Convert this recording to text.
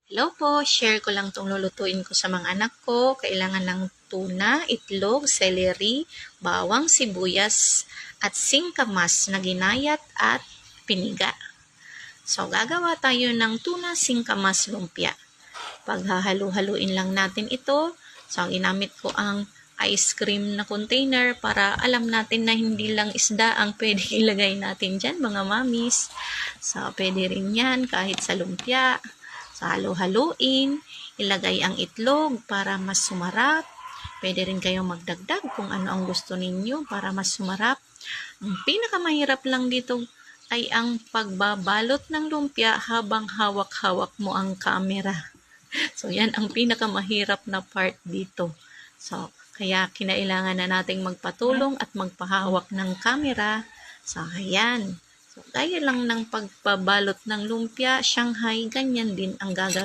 Hello po, share ko lang itong lulutuin ko sa mga anak ko. Kailangan ng tuna, itlog, celery, bawang, sibuyas, at singkamas na ginayat at piniga. So, gagawa tayo ng tuna singkamas lumpia. Paghahalu-haluin lang natin ito. So, ginamit ko ang ice cream na container para alam natin na hindi lang isda ang pwede ilagay natin dyan, mga mamis. So, pwede rin yan kahit sa lumpia. So, halo-haluin, ilagay ang itlog para mas sumarap. Pwede rin kayong magdagdag kung ano ang gusto ninyo para mas sumarap. Ang pinakamahirap lang dito ay ang pagbabalot ng lumpia habang hawak-hawak mo ang camera. So, yan ang pinakamahirap na part dito. So, kaya kinailangan na nating magpatulong at magpahawak ng camera. So, ayan. So, gaya lang ng pagbabalot ng lumpia, Shanghai, ganyan din ang gagawin.